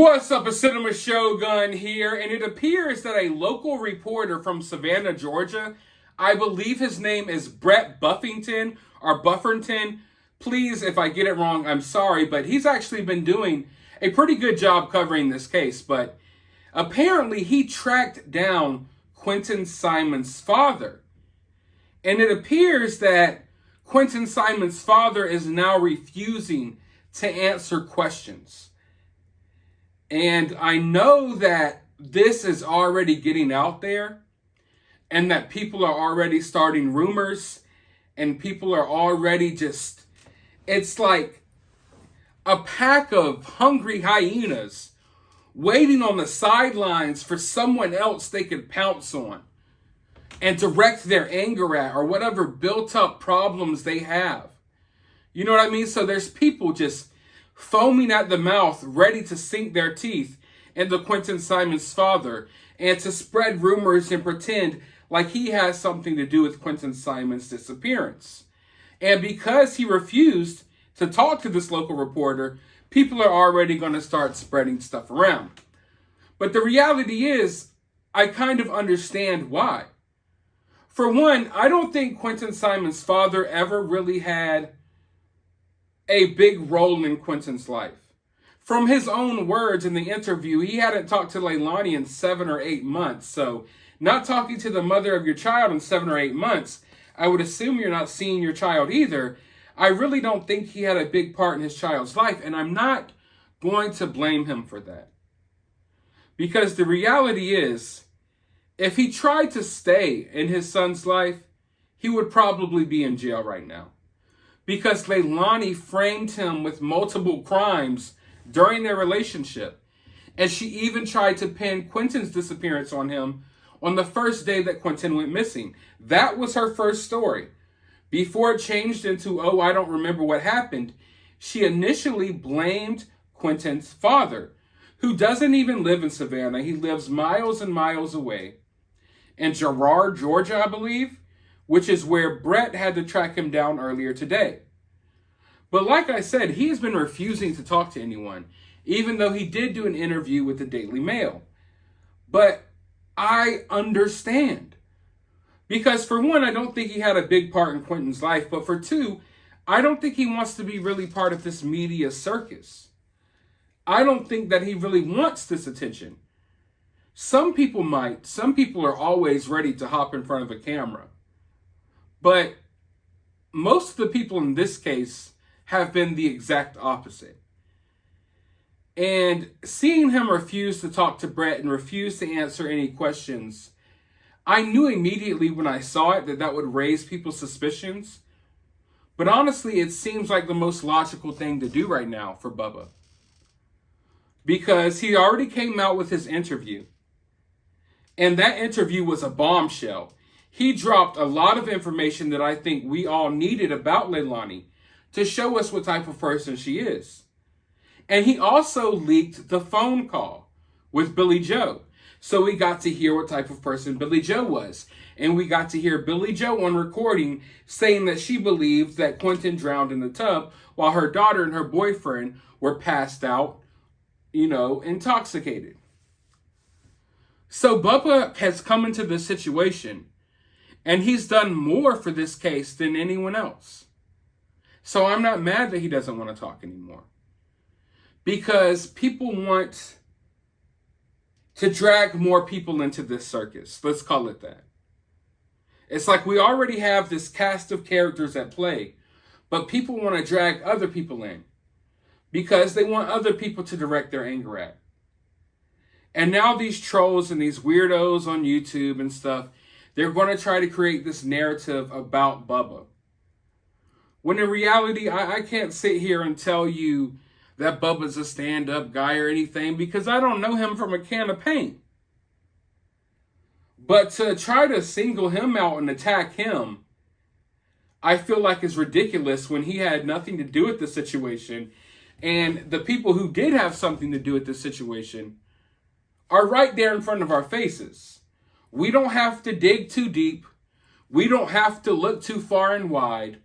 What's up, a Cinema Shogun here, and it appears that a local reporter from Savannah, Georgia, I believe his name is Brett Buffington or Bufferton. Please, if I get it wrong, I'm sorry, but he's actually been doing a pretty good job covering this case. But apparently he tracked down Quinton Simon's father. And it appears that Quinton Simon's father is now refusing to answer questions. And I know that this is already getting out there and that people are already starting rumors and people are already just, it's like a pack of hungry hyenas waiting on the sidelines for someone else they could pounce on and direct their anger at or whatever built up problems they have. You know what I mean? So there's people just foaming at the mouth, ready to sink their teeth into Quinton Simon's father and to spread rumors and pretend like he has something to do with Quinton Simon's disappearance. And because he refused to talk to this local reporter, people are already going to start spreading stuff around. But the reality is, I kind of understand why. For one, I don't think Quinton Simon's father ever really had a big role in Quinton's life. From his own words in the interview, he hadn't talked to Leilani in 7 or 8 months. So not talking to the mother of your child in 7 or 8 months, I would assume you're not seeing your child either. I really don't think he had a big part in his child's life, and I'm not going to blame him for that. Because the reality is, if he tried to stay in his son's life, he would probably be in jail right now. Because Leilani framed him with multiple crimes during their relationship. And she even tried to pin Quinton's disappearance on him on the first day that Quinton went missing. That was her first story. Before it changed into, oh, I don't remember what happened, she initially blamed Quinton's father, who doesn't even live in Savannah. He lives miles and miles away in Girard, Georgia, I believe, which is where Brett had to track him down earlier today. But like I said, he has been refusing to talk to anyone, even though he did do an interview with the Daily Mail. But I understand. Because for one, I don't think he had a big part in Quinton's life. But for two, I don't think he wants to be really part of this media circus. I don't think that he really wants this attention. Some people might. Some people are always ready to hop in front of a camera. But most of the people in this case have been the exact opposite. And seeing him refuse to talk to Brett and refuse to answer any questions, I knew immediately when I saw it that would raise people's suspicions. But honestly, it seems like the most logical thing to do right now for Bubba. Because he already came out with his interview. And that interview was a bombshell. He dropped a lot of information that I think we all needed about Leilani to show us what type of person she is. And he also leaked the phone call with Billy Joe. So we got to hear what type of person Billy Joe was. And we got to hear Billy Joe on recording saying that she believed that Quinton drowned in the tub while her daughter and her boyfriend were passed out, intoxicated. So Bubba has come into this situation, and he's done more for this case than anyone else. So I'm not mad that he doesn't want to talk anymore. Because people want to drag more people into this circus. Let's call it that. It's like we already have this cast of characters at play, but people want to drag other people in because they want other people to direct their anger at. And now these trolls and these weirdos on YouTube and stuff, they're going to try to create this narrative about Bubba. When in reality, I can't sit here and tell you that Bubba's a stand-up guy or anything because I don't know him from a can of paint. But to try to single him out and attack him, I feel like is ridiculous when he had nothing to do with the situation. And the people who did have something to do with this situation are right there in front of our faces. We don't have to dig too deep. We don't have to look too far and wide.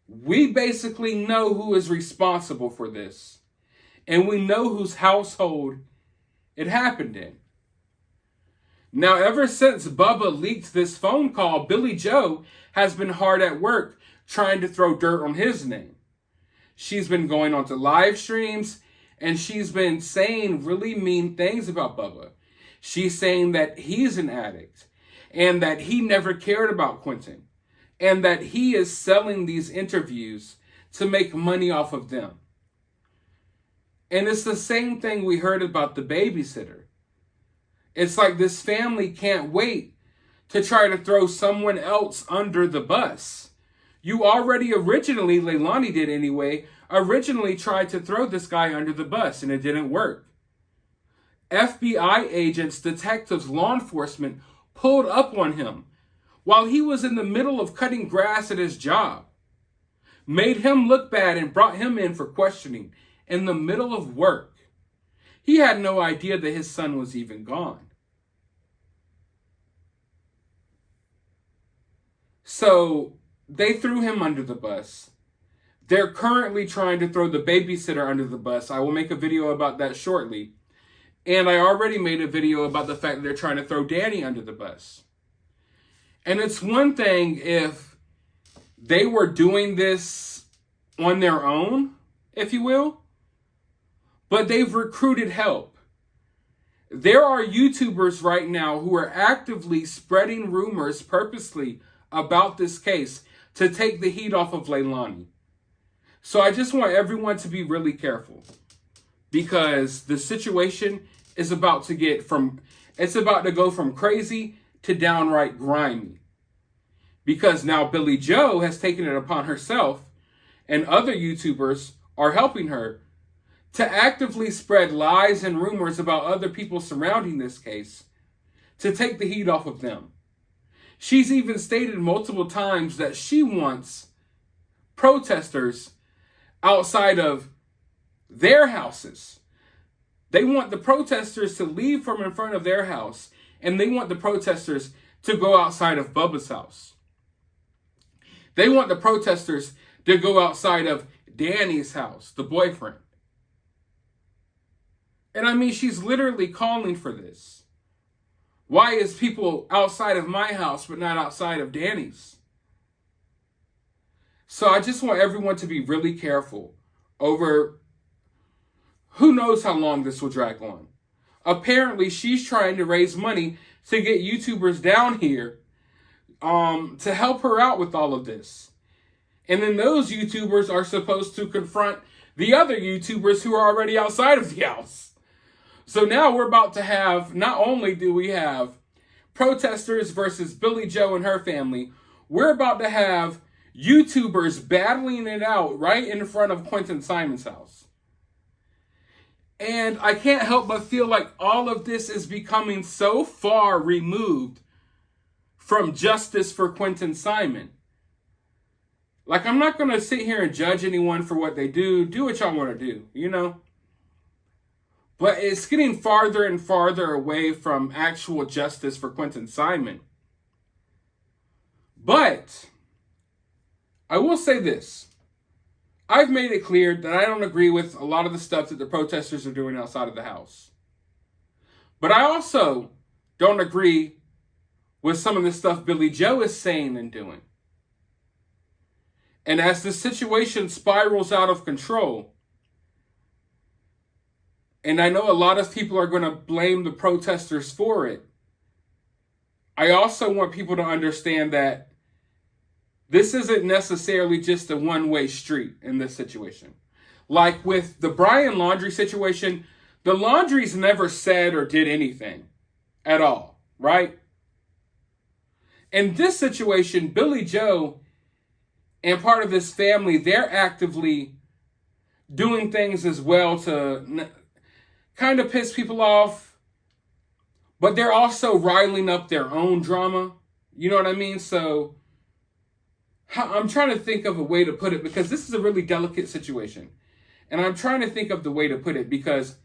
We basically know who is responsible for this. And we know whose household it happened in. Now, ever since Bubba leaked this phone call, Billy Joe has been hard at work trying to throw dirt on his name. She's been going onto live streams and she's been saying really mean things about Bubba. She's saying that he's an addict and that he never cared about Quinton and that he is selling these interviews to make money off of them. And it's the same thing we heard about the babysitter. It's like this family can't wait to try to throw someone else under the bus. You already originally, Leilani did anyway, originally tried to throw this guy under the bus and it didn't work. FBI agents, detectives, law enforcement pulled up on him while he was in the middle of cutting grass at his job, made him look bad and brought him in for questioning in the middle of work. He had no idea that his son was even gone. So they threw him under the bus. They're currently trying to throw the babysitter under the bus. I will make a video about that shortly. And I already made a video about the fact that they're trying to throw Danny under the bus. And it's one thing if they were doing this on their own, if you will, but they've recruited help. There are YouTubers right now who are actively spreading rumors purposely about this case to take the heat off of Leilani. So I just want everyone to be really careful because the situation is about to go from crazy to downright grimy. Because now Billy Joe has taken it upon herself and other YouTubers are helping her to actively spread lies and rumors about other people surrounding this case to take the heat off of them. She's even stated multiple times that she wants protesters outside of their houses. They want the protesters to leave from in front of their house, and they want the protesters to go outside of Bubba's house. They want the protesters to go outside of Danny's house, the boyfriend. And I mean, she's literally calling for this. Why is people outside of my house but not outside of Danny's? So I just want everyone to be really careful over who knows how long this will drag on. Apparently, she's trying to raise money to get YouTubers down here to help her out with all of this. And then those YouTubers are supposed to confront the other YouTubers who are already outside of the house. So now we're about to have, not only do we have protesters versus Billy Joe and her family, we're about to have YouTubers battling it out right in front of Quinton Simon's house. And I can't help but feel like all of this is becoming so far removed from justice for Quinton Simon. Like, I'm not going to sit here and judge anyone for what they do. Do what y'all want to do, you know? But it's getting farther and farther away from actual justice for Quinton Simon. But I will say this. I've made it clear that I don't agree with a lot of the stuff that the protesters are doing outside of the house. But I also don't agree with some of the stuff Billy Joe is saying and doing. And as the situation spirals out of control, and I know a lot of people are going to blame the protesters for it, I also want people to understand that this isn't necessarily just a one-way street in this situation. Like with the Brian Laundrie situation, the Laundries never said or did anything at all, right? In this situation, Billy Joe and part of his family, they're actively doing things as well to kind of piss people off, but they're also riling up their own drama. You know what I mean? So I'm trying to think of a way to put it because this is a really delicate situation. And I'm trying to think of the way to put it because,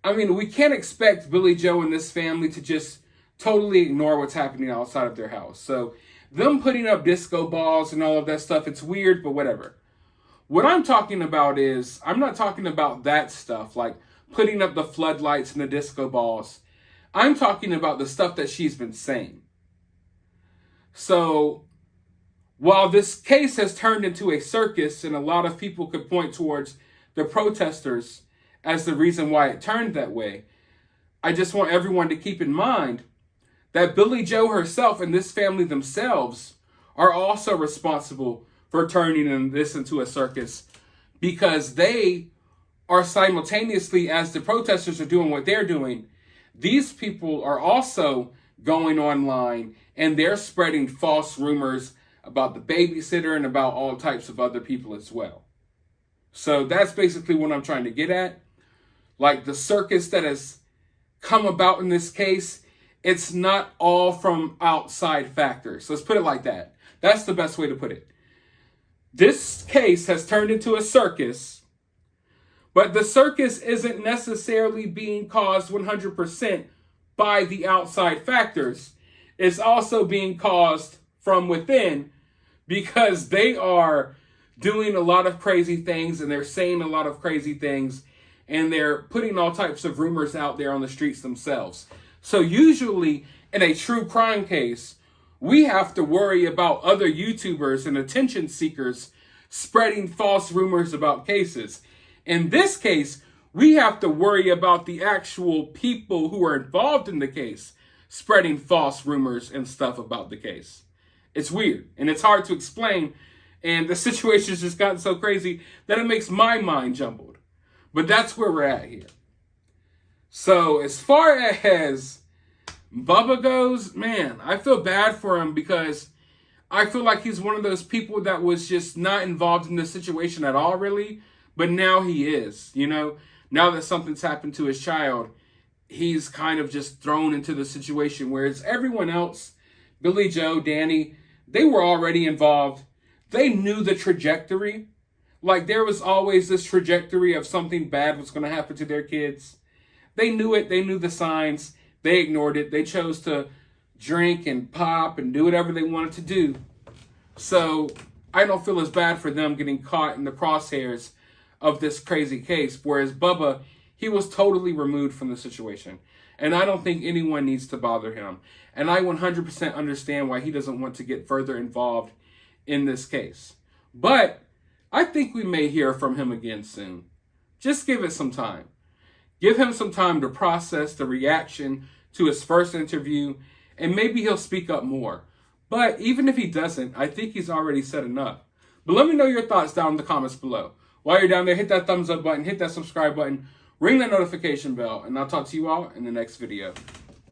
I mean, we can't expect Billy Joe and this family to just totally ignore what's happening outside of their house. So them putting up disco balls and all of that stuff, it's weird, but whatever. What I'm talking about is, I'm not talking about that stuff, like putting up the floodlights and the disco balls. I'm talking about the stuff that she's been saying. So, while this case has turned into a circus, and a lot of people could point towards the protesters as the reason why it turned that way, I just want everyone to keep in mind that Billie Joe herself and this family themselves are also responsible for turning this into a circus, because they are simultaneously, as the protesters are doing what they're doing, these people are also going online and they're spreading false rumors about the babysitter and about all types of other people as well. So that's basically what I'm trying to get at. Like, the circus that has come about in this case, it's not all from outside factors. Let's put it like that. That's the best way to put it. This case has turned into a circus, but the circus isn't necessarily being caused 100% by the outside factors. It's also being caused from within, because they are doing a lot of crazy things and they're saying a lot of crazy things and they're putting all types of rumors out there on the streets themselves. So usually in a true crime case, we have to worry about other YouTubers and attention seekers spreading false rumors about cases. In this case, we have to worry about the actual people who are involved in the case spreading false rumors and stuff about the case. It's weird and it's hard to explain, and the situation's just gotten so crazy that it makes my mind jumbled. But that's where we're at here. So as far as Bubba goes, man, I feel bad for him, because I feel like he's one of those people that was just not involved in this situation at all, really. But now he is, you know, now that something's happened to his child, he's kind of just thrown into the situation, whereas everyone else, Billie Joe, Danny, they were already involved. They knew the trajectory. Like, there was always this trajectory of something bad was going to happen to their kids. They knew it. They knew the signs. They ignored it. They chose to drink and pop and do whatever they wanted to do. So I don't feel as bad for them getting caught in the crosshairs of this crazy case. Whereas Bubba, he was totally removed from the situation. And I don't think anyone needs to bother him. And I 100% understand why he doesn't want to get further involved in this case. But I think we may hear from him again soon. Just give it some time. Give him some time to process the reaction to his first interview, and maybe he'll speak up more. But even if he doesn't, I think he's already said enough. But let me know your thoughts down in the comments below. While you're down there, hit that thumbs up button, hit that subscribe button, ring that notification bell, and I'll talk to you all in the next video.